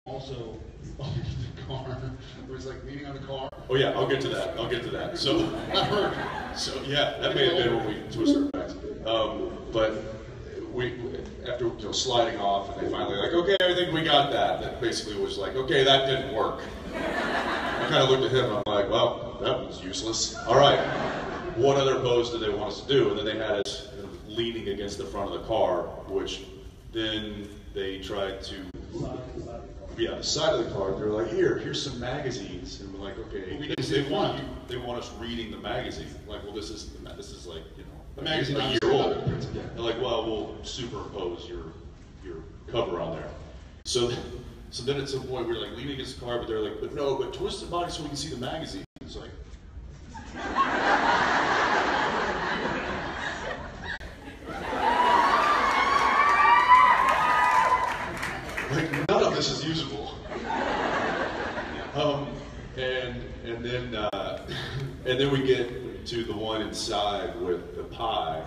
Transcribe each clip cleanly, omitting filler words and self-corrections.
Also, the car, where it's like leaning on the car. Oh yeah, I'll get to that. I'll get to that. So that hurt. So yeah, that may have been when we twisted our backs. But we after sliding off, and they finally like, okay, I think we got that. That basically was like, okay, that didn't work. I kind of looked at him, and I'm like, well, that was useless. All right, what other pose did they want us to do? And then they had us leaning against the front of the car, which then they tried to be on the side of the car. They're like, here's some magazines, and we're like, okay. They want us reading the magazine. Like, well, this is like, the magazine a year old. They're like, well, we'll superimpose your cover on there. So then at some point we were like leaning against the car, but they're like, but twist the body so we can see the magazine. It's like. Like, none of this is usable. And then we get to the one inside with the pie,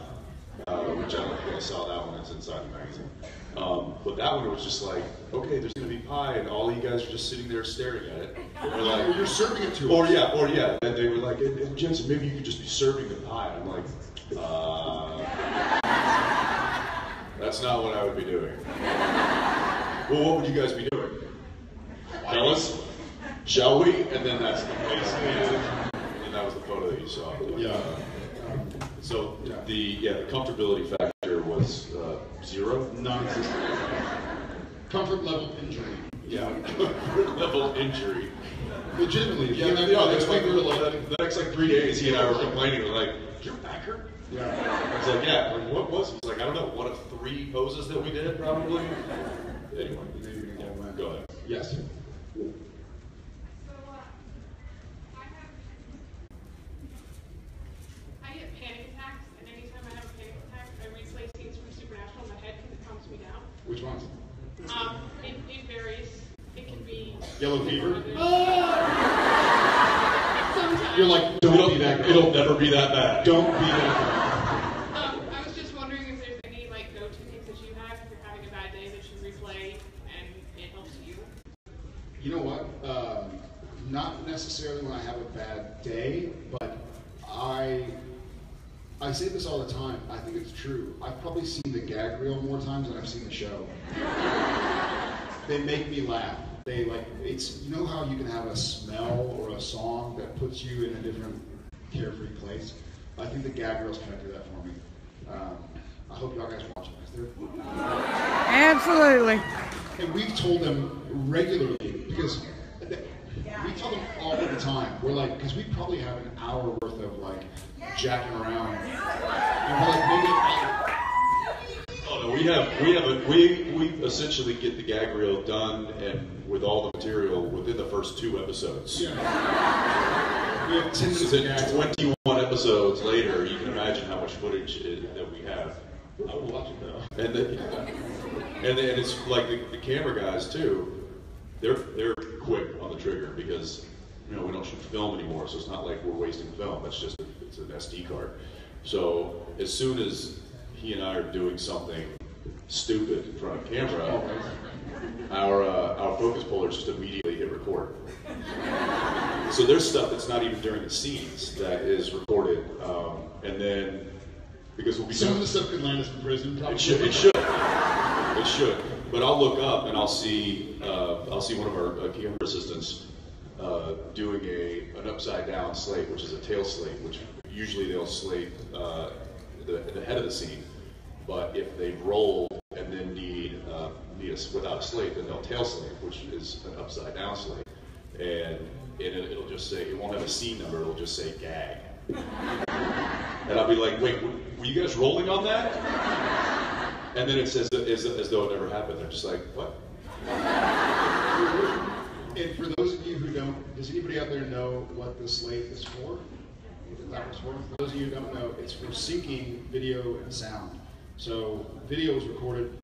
which I don't think I saw that one. It's inside the magazine. But that one was just like, okay, there's going to be pie, and all you guys are just sitting there staring at it. They're like, you're serving it to us. Or yeah. And they were like, and Jensen, maybe you could just be serving the pie. I'm like, that's not what I would be doing. Well, what would you guys be doing? Tell us, shall we? And then that's the place. And that was the photo that you saw. Yeah. So the comfortability factor was 0, non-existent. Comfort level injury. Yeah, comfort level injury. Legitimately. Yeah, that's like the next 3 days, he and I were complaining. We're like, "Did your back hurt?" Yeah. I was like, "Yeah." Like, what was? He's like, "I don't know. One of 3 poses that we did, probably." Anyway, go ahead. Yes. I get panic attacks, and anytime I have a panic attack, I replay scenes from Supernatural in my head because it calms me down. Which ones? It varies. It can be Yellow fever? Sometimes. You're like, don't be that girl. It'll never be that bad. Don't be that girl. I was just wondering if there's any go-to things that you have if you're having a bad day that you replay and it helps you. You know what? Not necessarily when I have a bad day, but I say this all the time. I think it's true. I've probably seen the gag reel more times than I've seen the show. They make me laugh. It's, you know how you can have a smell or a song that puts you in a different carefree place? I think the gag reels kind of do that for me. I hope y'all guys watch it. Absolutely. And we've told them regularly, because we tell them all the time. We're like, because we probably have an hour worth of jacking around. And we're like, maybe. Oh no, we essentially get the gag reel done and with all the material within the first 2 episodes. Yeah. We have 10 minutes of gags. 21 episodes later, you can imagine how much footage that we have. I will watch it though. And it's like the camera guys too. They're quick on the trigger because we don't shoot film anymore, so it's not like we're wasting film. It's an SD card. So as soon as he and I are doing something stupid in front of camera, our focus pullers just immediately hit record. So there's stuff that's not even during the scenes that is recorded, and then because we'll be some of the stuff could land us in prison. Probably. It should. But I'll look up and I'll see one of our camera assistants doing an upside down slate, which is a tail slate, which usually they'll slate the head of the scene. But if they roll and then need us without a slate, then they'll tail slate, which is an upside down slate, and it'll just say, it won't have a scene number, it'll just say gag. And I'll be like, wait, were you guys rolling on that? And then it says as though it never happened. They're just like, what? And for those of you who don't, does anybody out there know what the slate is for? For those of you who don't know, it's for syncing video and sound. So video is recorded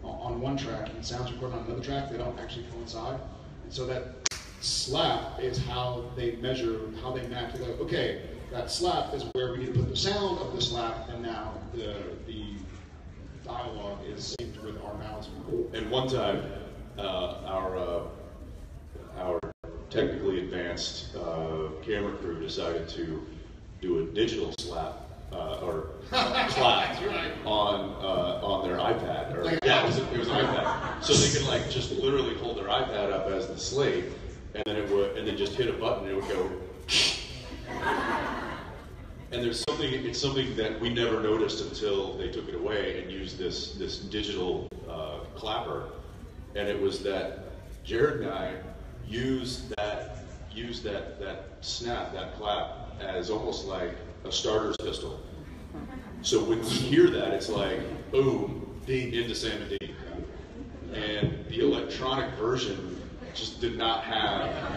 on one track and sound's recorded on another track. They don't actually coincide. And so that slap is how they measure, how they match. They go, okay, that slap is where we need to put the sound of the slap, and now the dialogue is synced with our mouths. And one time, our technically advanced camera crew decided to do a digital slap or clap on their iPad. Or, yeah, it was an iPad. So they could like just literally hold their iPad up as the slate, and then and then just hit a button, and it would go. And it's something that we never noticed until they took it away and used this digital clapper, and it was that Jared and I used that snap, that clap, as almost like a starter's pistol. So when we hear that, it's like boom, ding into Sam and Dean, and the electronic version just did not have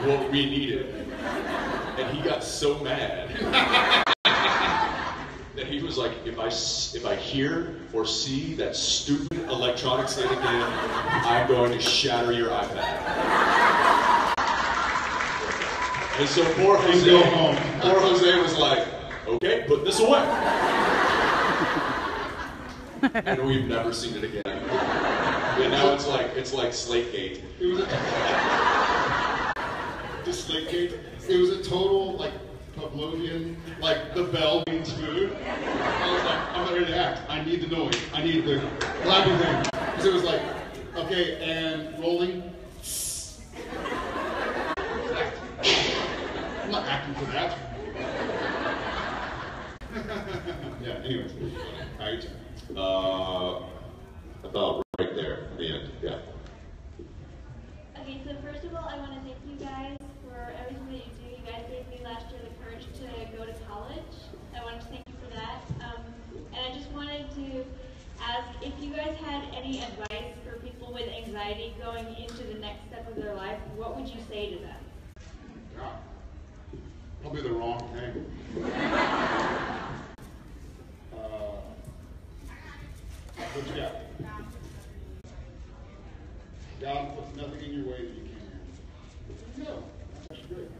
what we needed. And he got so mad that he was like, if I hear or see that stupid electronic slate again, I'm going to shatter your iPad. And so poor Jose was like, okay, put this away. And we've never seen it again. And now it's like Slategate. It was the Slategate. It was a total like Pavlovian, like the bell means food. I was like, I'm not ready to act. I need the noise. I need the clapping thing. Because it was like, okay, and rolling. I'm not acting for that. Yeah, anyways. All right. About right there at the end, yeah. Okay, so first of all, I want to thank you guys for everything that you do. You guys gave me last year the courage to go to college. I wanted to thank you for that. And I just wanted to ask if you guys had any advice for people with anxiety going into the next step of their life, what would you say to them? God, probably the wrong thing. What you got? God puts nothing in your way that you can't handle. No, that's actually great.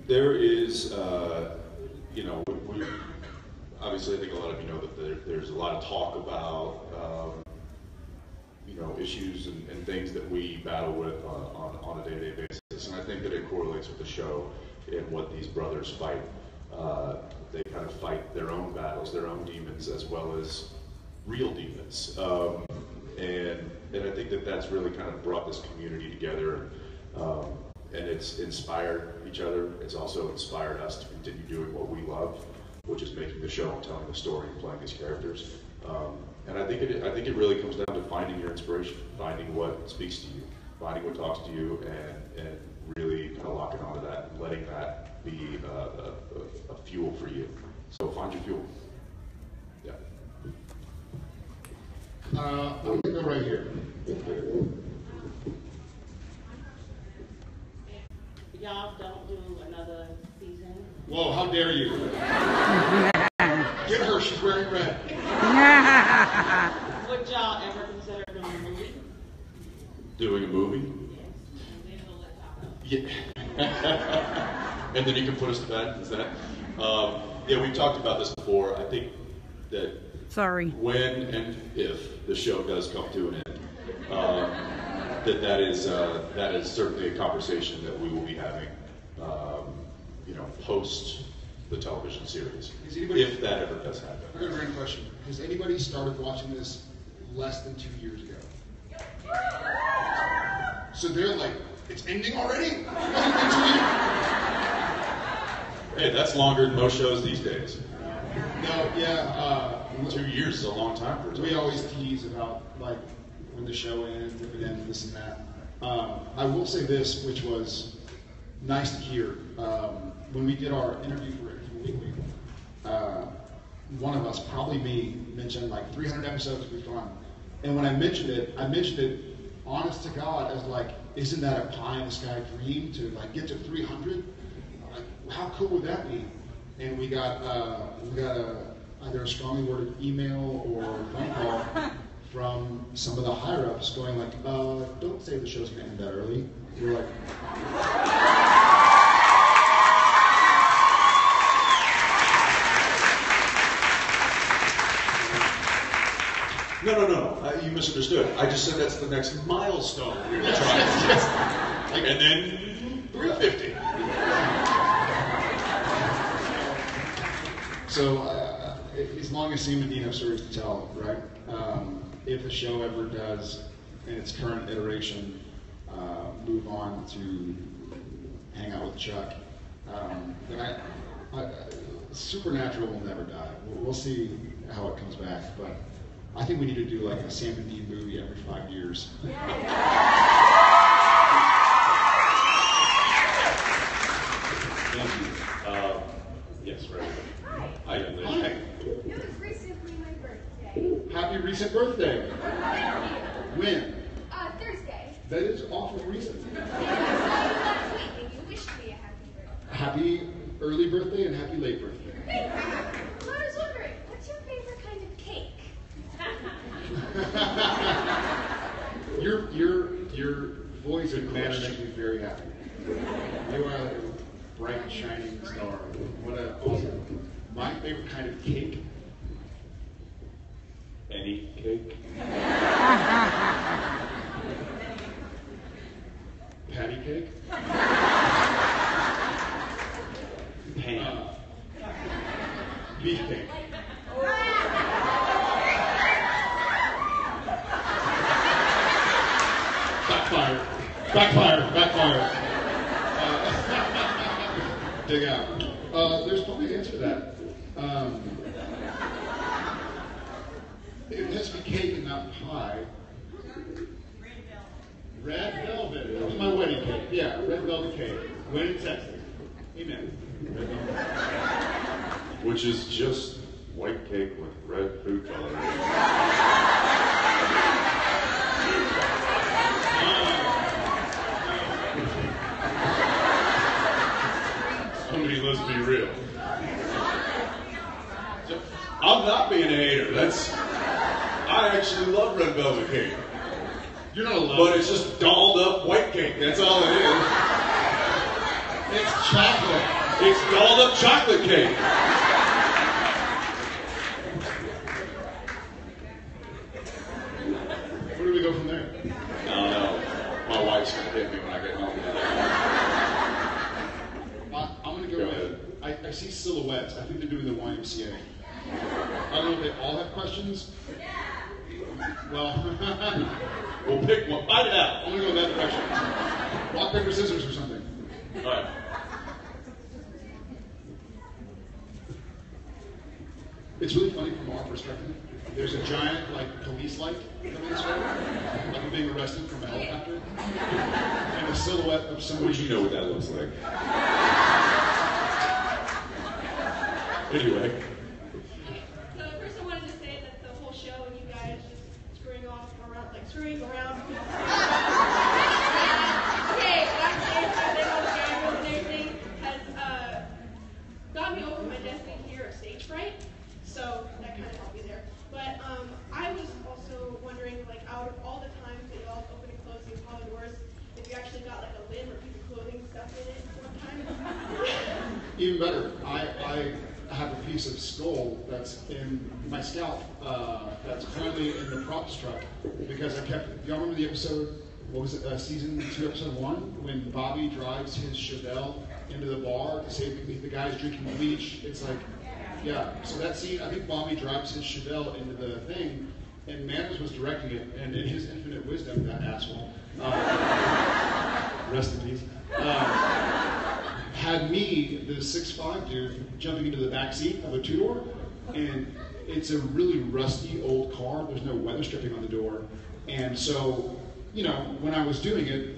There is, we obviously I think a lot of you know that there's a lot of talk about, issues and things that we battle with on a day-to-day basis, and I think that it correlates with the show and what these brothers fight. They kind of fight their own battles, their own demons, as well as real demons. And I think that that's really kind of brought this community together, and it's inspired each other. It's also inspired us to continue doing what we love, which is making the show and telling the story and playing these characters. And I think it really comes down to finding your inspiration, finding what speaks to you, finding what talks to you, and really kind of locking onto that and letting that be a fuel for you. So find your fuel. Yeah. I'm going to go right here. Y'all don't do another season. Whoa, how dare you? Get her, she's wearing red. Would y'all ever consider doing a movie? Doing a movie? Yeah. And then you can put us to bed, is that? Yeah, we've talked about this before. I think that when and if the show does come to an end, that is certainly a conversation that we will be having, post the television series, if that ever does happen. I got a random question. Has anybody started watching this less than 2 years ago? So they're like, it's ending already? It wasn't been 2 years. Hey, that's longer than most shows these days. No, yeah. 2 years is a long time for a We always tease about like when the show ends, if it ends, this and that. I will say this, which was nice to hear. When we did our interview for Weekly, one of us, probably me, mentioned like 300 episodes we've done. And when I mentioned it honest to God as like, isn't that a pie in the sky dream to like get to 300? Like, how cool would that be? And we got either a strongly worded email or a phone call from some of the higher ups going like, don't say the show's gonna end that early. We're like, No. You misunderstood. I just said that's the next milestone we were trying to. And then 350. So, as long as Sam and Dean have stories to tell, right? If the show ever does, in its current iteration, move on to hang out with Chuck, then Supernatural will never die. We'll see how it comes back, but I think we need to do like a Sam and Dean movie every 5 years. Thank you. Yes, right. Hi, young lady. Hi. It was recently my birthday. Happy recent birthday. Thank you. When? Thursday. That is awful recent. It was last week, and you wished me a happy birthday. Happy early birthday and happy late birthday. Thank you. I was wondering, what's your favorite kind of cake? Your voice and manner make me very happy. You are a bright, shining star. What a awesome. My favorite kind of cake. Any cake? Patty cake. Ham. Beef cake. Backfire. Dig out. There's probably an answer to that. It has to be cake and not pie. Red velvet. That was my wedding cake. Yeah, red velvet cake. Wedding Texas. Amen. Red velvet. Which is just white cake with red food coloring. Somebody, let's be real. I'm not being a hater. I actually love red velvet cake. You're not allowed. But it's just dolled up white cake. That's all it is. It's chocolate. It's dolled up chocolate cake. Where do we go from there? I don't know. My wife's going to hit me when I get home. I'm going to go with, I see silhouettes. I think they're doing the YMCA. I don't know if they all have questions. Well, We'll pick one. Find it out. I'm going to go in that direction. Rock, paper, scissors or something. All right. It's really funny from our perspective. There's a giant, police light coming this way, like we're being arrested from a helicopter, and a silhouette of somebody. Would you know what that looks like? Anyway. So first I wanted to say that the whole show and you guys just screwing around. Okay, but I'm saying that all the cameras and everything has got me over my destiny here of stage fright. So that kind of helped me there. But I was also wondering, out of all the times that you all open and close the Apollo doors, if you actually got a lid or piece of clothing stuck in it one time. Even better, I have a piece of skull that's in my scalp that's currently in the props truck because I kept. Y'all remember the episode? What was it? Season 2, episode 1, when Bobby drives his Chevelle into the bar to save the guys drinking bleach. It's like, yeah. So that scene, I think Bobby drives his Chevelle into the thing, and Manners was directing it, and in his infinite wisdom, that asshole, rest in peace, had me, the 6'5" dude, jumping into the back seat of a two-door, and it's a really rusty old car. There's no weather stripping on the door, and so, when I was doing it,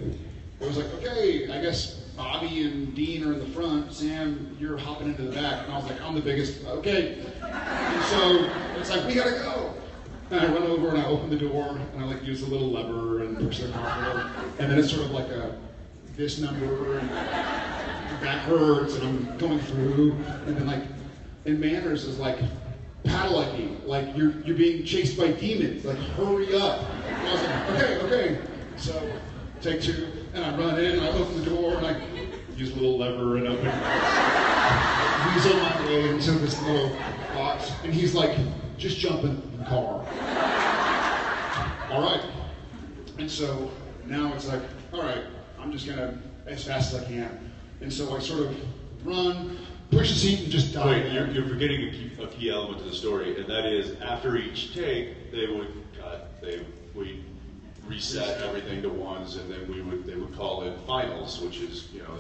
it was like, okay, I guess Bobby and Dean are in the front. Sam, you're hopping into the back. And I was like, I'm the biggest. Okay. And so it's like, we gotta go. And I run over and I open the door and I use a little lever and push the car forward. And then it's sort of like this number and that hurts and I'm going through. And then and Manners is paddle like me. You're being chased by demons. Hurry up. And I was like, okay. So take 2. And I run in, and I open the door, and I use a little lever and open weasel my way into this little box. And he's like, just jump in the car. all right. And so now it's like, all right, I'm just gonna, as fast as I can. And so I sort of run, push the seat, and just dive. Wait, you're forgetting a key element to the story, and that is after each take, they would cut, we reset everything to ones, and then they would call in finals, which is, you know,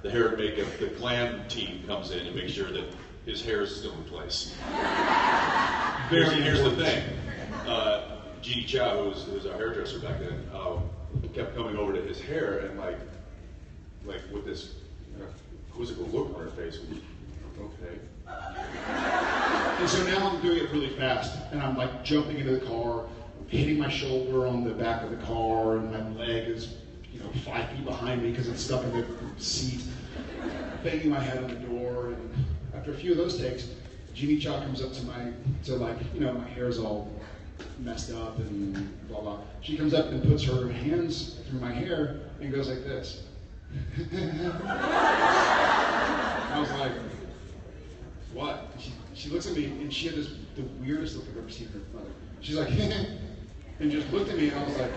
the hair and makeup, the glam team comes in and makes sure that his hair is still in place. Here's the thing. Jeannie Chow, who was our hairdresser back then, kept coming over to his hair and like with this quizzical look on her face. Okay. And so now I'm doing it really fast, and I'm like jumping into the car, hitting my shoulder on the back of the car, and my leg is, 5 feet behind me because it's stuck in the seat, banging my head on the door. And after a few of those takes, Jeannie Chow comes up to my hair's all messed up and blah blah. She comes up and puts her hands through my hair and goes like this. I was like, what? She looks at me and she had the weirdest look I've ever seen her mother. She's like, and just looked at me and I was like,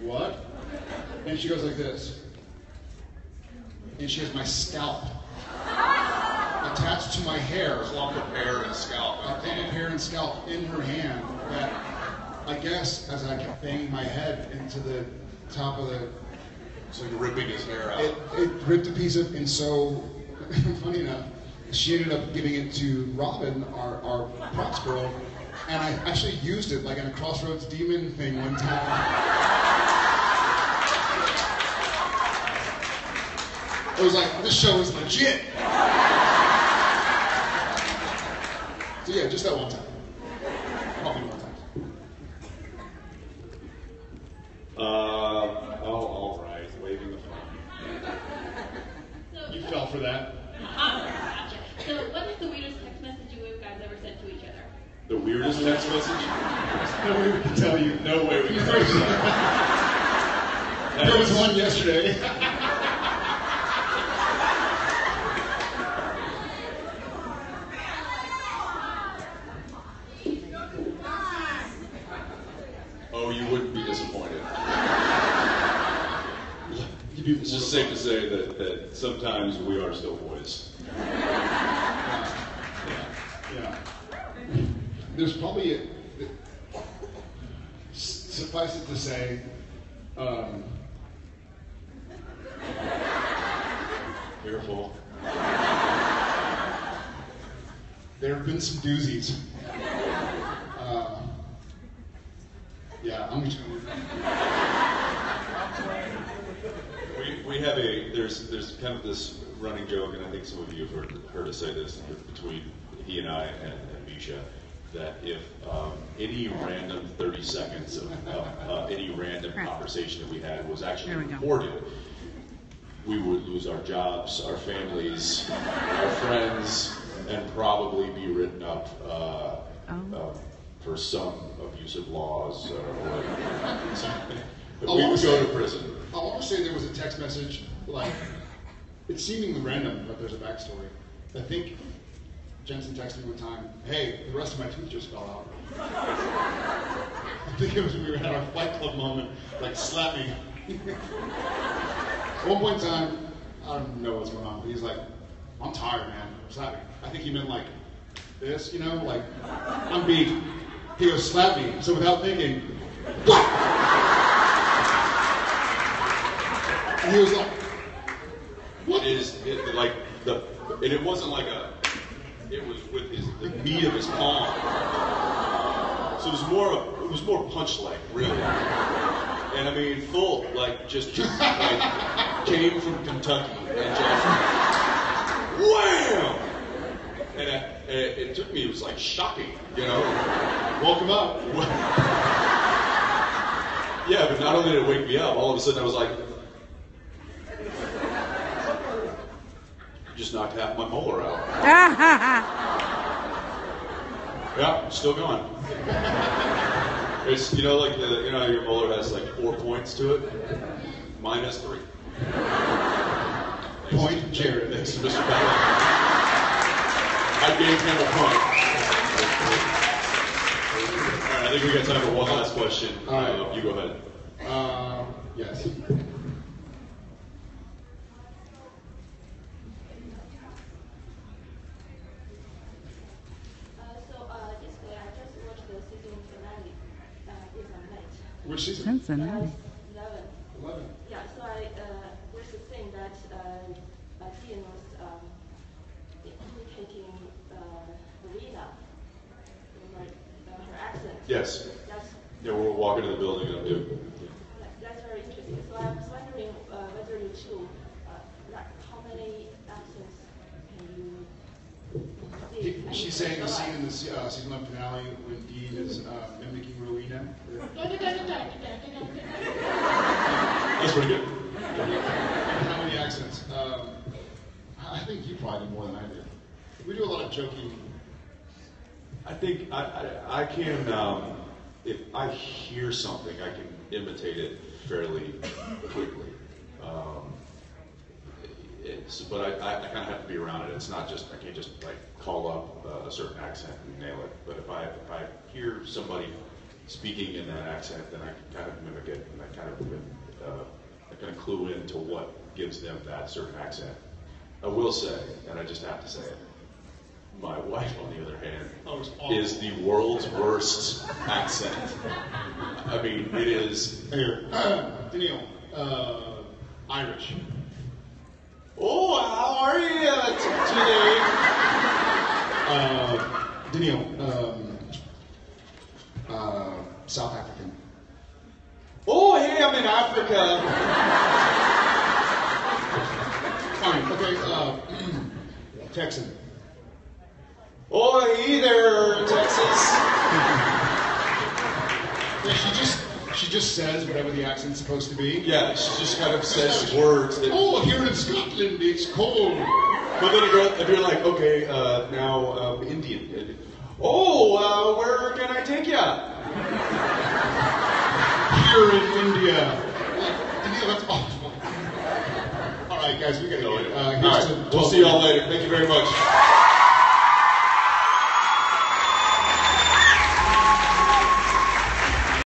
what? And she goes like this. And she has my scalp attached to my hair. A clump of hair and scalp. A clump of hair and scalp in her hand that I guess as I kept banging my head into the top of the... So you're ripping his hair out. It ripped a piece of, and so, funny enough, she ended up giving it to Robin, our props girl, and I actually used it like in a Crossroads Demon thing one time. It was like, this show is legit. So yeah, just that one time. Probably one time. All right, waving the phone. You fell for that. Gotcha. So what is the weirdest text message you guys ever sent to each other? The weirdest text message? No way we can tell you. No way we can tell you. There was one yesterday. Oh, you wouldn't be disappointed. It's just safe to say that sometimes we are still boys. Yeah. There's probably suffice it to say, Careful. there have been some doozies. Yeah, I'm just gonna. We have there's kind of this running joke, and I think some of you have heard us say this between he and I and Misha, that if any random 30 seconds of any random conversation that we had was actually recorded, we would lose our jobs, our families, our friends, and probably be written up for some abusive laws or something. We would go to prison. I want to say there was a text message, like, it's seemingly random, but there's a backstory. I think Jensen texted me one time, hey, the rest of my tooth just fell out. I think it was when we had our Fight Club moment, like, slap me. At one point in time, I don't know what's going on, but he's like, I'm tired, man, slap me. I think he meant like this, like, I'm beat. He goes, slap me. So without thinking, what? And he was like, what? And it wasn't like it was with the meat of his palm. So it was more punch-like, really. And I mean, full, just came from Kentucky and just wham! And it took me, it was like shocking, Woke him up. Yeah, but not only did it wake me up, all of a sudden I was like, you just knocked half my molar out. Yeah, still going. It's, like your molar has like 4 points to it. Mine has 3. Point Jared. Thanks to Mr. Ballard. I gave him a point. All right, I think we got time for one last question. All right. You go ahead. Yes. Yesterday I just watched the season finale. It's on night. Which season? Cincinnati. 11. 11. Yeah, so there's a thing that Dean was imitating Marina, like her accent. Yes. That's, Yeah, we're walking to the building and I'm doing. that's very interesting. So I was wondering whether you two, like how many accents can you see? She's saying the scene in the season 1 finale when Dean is mimicking Rowena. That's pretty good. How many accents? I think you probably do more than I do. We do a lot of joking. I think I can, if I hear something, I can imitate it fairly quickly. But I kind of have to be around it. It's not just, I can't just like call up a certain accent and nail it. But if I hear somebody speaking in that accent, then I can kind of mimic it, and I kind of clue into what gives them that certain accent. I will say, and I just have to say it, my wife, on the other hand, is the world's worst accent. I mean, it is. Here, Daniel, Irish. Oh, how are you today? Daniel, South African. Oh, hey, I'm in Africa. Fine, okay, Texan. Oh, hey there, Texas. Yeah, she just says whatever the accent's supposed to be. Yeah, she just kind of says words that. Oh, here in Scotland it's cold. But then if you're like, okay, now Indian. Oh, where can I take ya? Here in India. Daniel, that's awful. All right, guys, we gotta go. All right, we'll see y'all later. Thank you very much.